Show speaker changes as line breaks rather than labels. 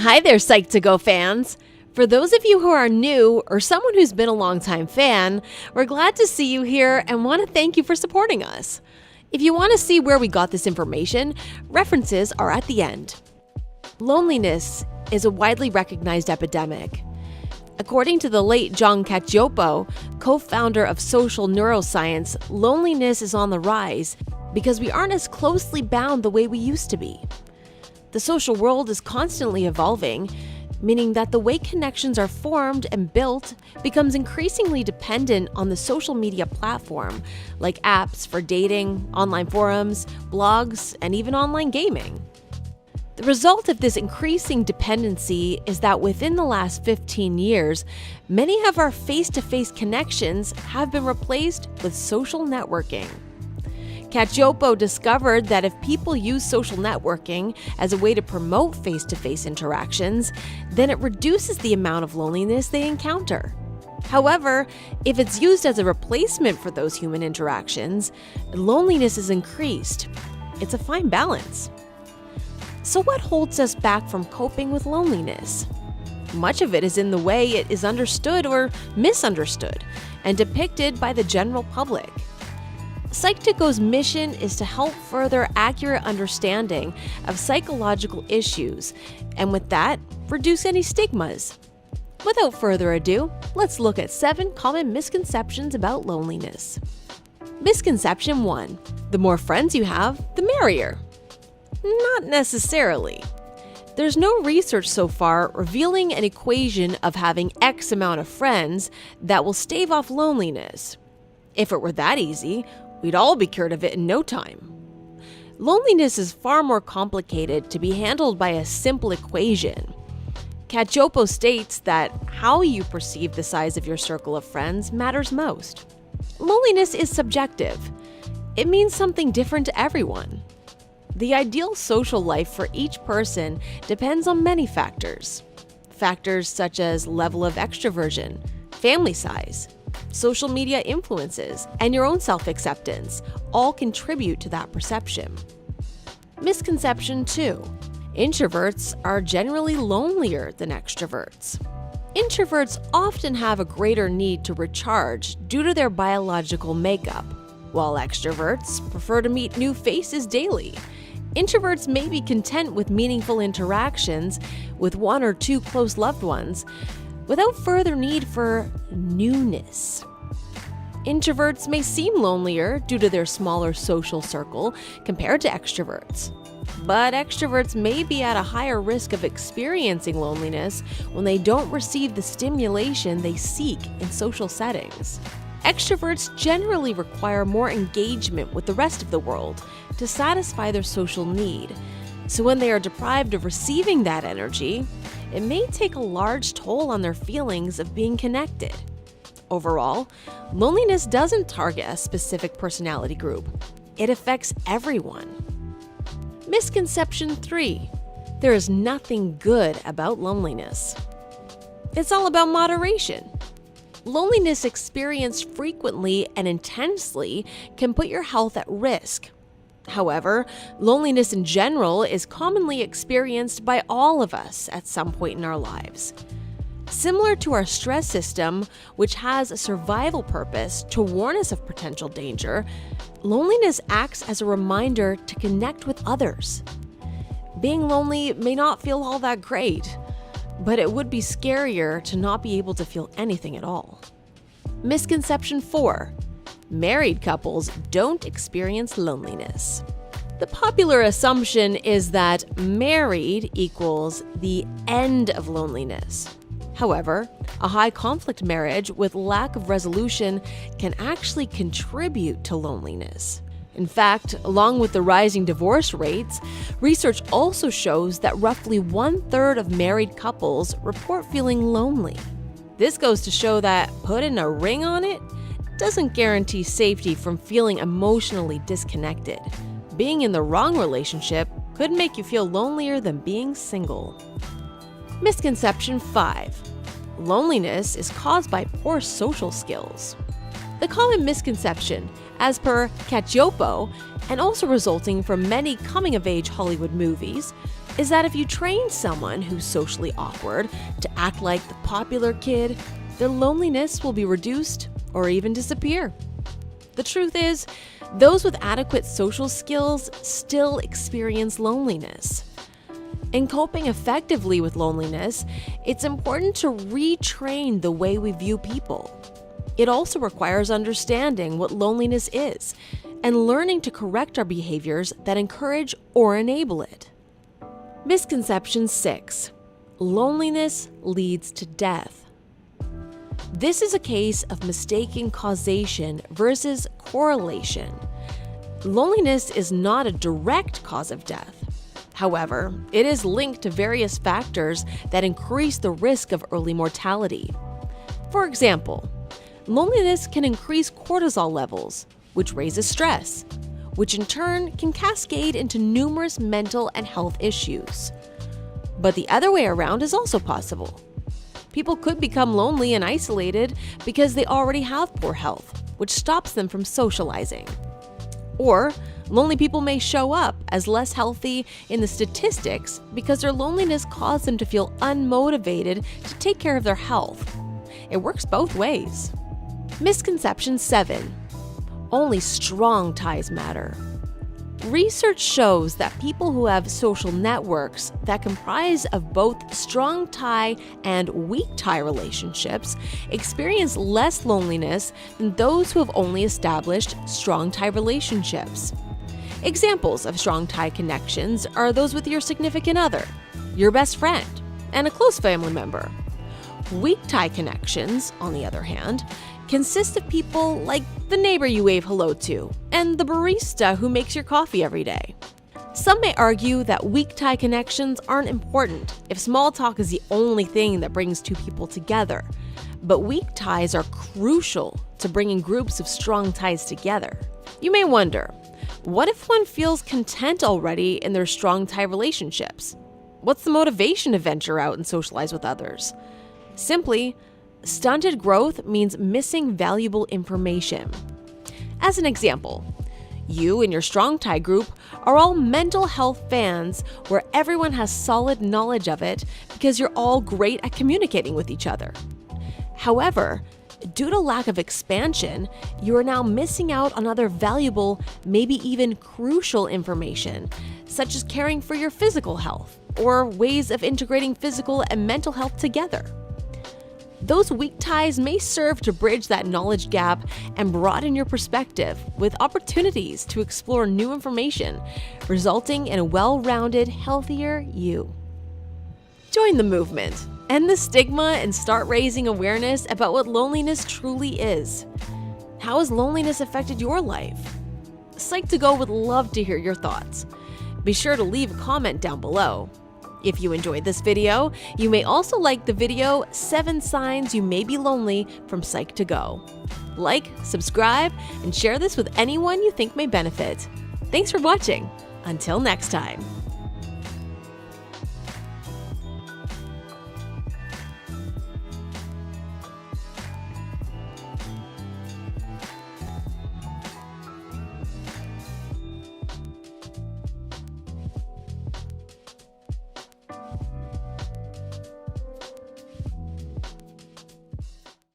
Hi there, Psych2Go fans! For those of you who are new or someone who's been a longtime fan, we're glad to see you here and want to thank you for supporting us. If you want to see where we got this information, references are at the end. Loneliness is a widely recognized epidemic. According to the late John Cacioppo, co-founder of social neuroscience, loneliness is on the rise because we aren't as closely bound the way we used to be. The social world is constantly evolving, meaning that the way connections are formed and built becomes increasingly dependent on the social media platform, like apps for dating, online forums, blogs, and even online gaming. The result of this increasing dependency is that within the last 15 years, many of our face-to-face connections have been replaced with social networking. Cacioppo discovered that if people use social networking as a way to promote face-to-face interactions, then it reduces the amount of loneliness they encounter. However, if it's used as a replacement for those human interactions, loneliness is increased. It's a fine balance. So what holds us back from coping with loneliness? Much of it is in the way it is understood or misunderstood and depicted by the general public. Psych2Go's mission is to help further accurate understanding of psychological issues, and with that, reduce any stigmas. Without further ado, let's look at 7 common misconceptions about loneliness. Misconception 1. The more friends you have, the merrier. Not necessarily. There's no research so far revealing an equation of having X amount of friends that will stave off loneliness. If it were that easy, we'd all be cured of it in no time. Loneliness is far more complicated to be handled by a simple equation. Cacioppo states that how you perceive the size of your circle of friends matters most. Loneliness is subjective. It means something different to everyone. The ideal social life for each person depends on many factors. Factors such as level of extroversion, family size, social media influences, and your own self-acceptance all contribute to that perception. Misconception 2. Introverts are generally lonelier than extroverts. Introverts often have a greater need to recharge due to their biological makeup, while extroverts prefer to meet new faces daily. Introverts may be content with meaningful interactions with 1 or 2 close loved ones, without further need for newness. Introverts may seem lonelier due to their smaller social circle compared to extroverts. But extroverts may be at a higher risk of experiencing loneliness when they don't receive the stimulation they seek in social settings. Extroverts generally require more engagement with the rest of the world to satisfy their social need. So when they are deprived of receiving that energy, it may take a large toll on their feelings of being connected. Overall, loneliness doesn't target a specific personality group. It affects everyone. Misconception 3. There is nothing good about loneliness. It's all about moderation. Loneliness experienced frequently and intensely can put your health at risk. However, loneliness in general is commonly experienced by all of us at some point in our lives. Similar to our stress system, which has a survival purpose to warn us of potential danger, loneliness acts as a reminder to connect with others. Being lonely may not feel all that great, but it would be scarier to not be able to feel anything at all. Misconception 4. Married couples don't experience loneliness. The popular assumption is that married equals the end of loneliness. However, a high conflict marriage with lack of resolution can actually contribute to loneliness. In fact, along with the rising divorce rates, research also shows that roughly 1/3 of married couples report feeling lonely. This goes to show that putting a ring on it doesn't guarantee safety from feeling emotionally disconnected. Being in the wrong relationship could make you feel lonelier than being single. Misconception 5. Loneliness is caused by poor social skills. The common misconception, as per Cacioppo, and also resulting from many coming-of-age Hollywood movies, is that if you train someone who's socially awkward to act like the popular kid, their loneliness will be reduced or even disappear. The truth is, those with adequate social skills still experience loneliness. In coping effectively with loneliness, it's important to retrain the way we view people. It also requires understanding what loneliness is and learning to correct our behaviors that encourage or enable it. Misconception 6. Loneliness leads to death. This is a case of mistaking causation versus correlation. Loneliness is not a direct cause of death. However, it is linked to various factors that increase the risk of early mortality. For example, loneliness can increase cortisol levels, which raises stress, which in turn can cascade into numerous mental and health issues. But the other way around is also possible. People could become lonely and isolated because they already have poor health, which stops them from socializing. Or, lonely people may show up as less healthy in the statistics because their loneliness caused them to feel unmotivated to take care of their health. It works both ways. Misconception 7. Only strong ties matter. Research shows that people who have social networks that comprise of both strong tie and weak tie relationships experience less loneliness than those who have only established strong tie relationships. Examples of strong tie connections are those with your significant other, your best friend, and a close family member. Weak tie connections, on the other hand, consist of people like the neighbor you wave hello to and the barista who makes your coffee every day. Some may argue that weak tie connections aren't important if small talk is the only thing that brings two people together. But weak ties are crucial to bringing groups of strong ties together. You may wonder, what if one feels content already in their strong tie relationships? What's the motivation to venture out and socialize with others? Simply, stunted growth means missing valuable information. As an example, you and your strong tie group are all mental health fans where everyone has solid knowledge of it because you're all great at communicating with each other. However, due to lack of expansion, you are now missing out on other valuable, maybe even crucial information, such as caring for your physical health or ways of integrating physical and mental health together. Those weak ties may serve to bridge that knowledge gap and broaden your perspective with opportunities to explore new information, resulting in a well-rounded, healthier you. Join the movement, end the stigma, and start raising awareness about what loneliness truly is. How has loneliness affected your life? Psych2Go would love to hear your thoughts. Be sure to leave a comment down below. If you enjoyed this video, you may also like the video 7 Signs You May Be Lonely from Psych2Go. Like, subscribe, and share this with anyone you think may benefit. Thanks for watching. Until next time.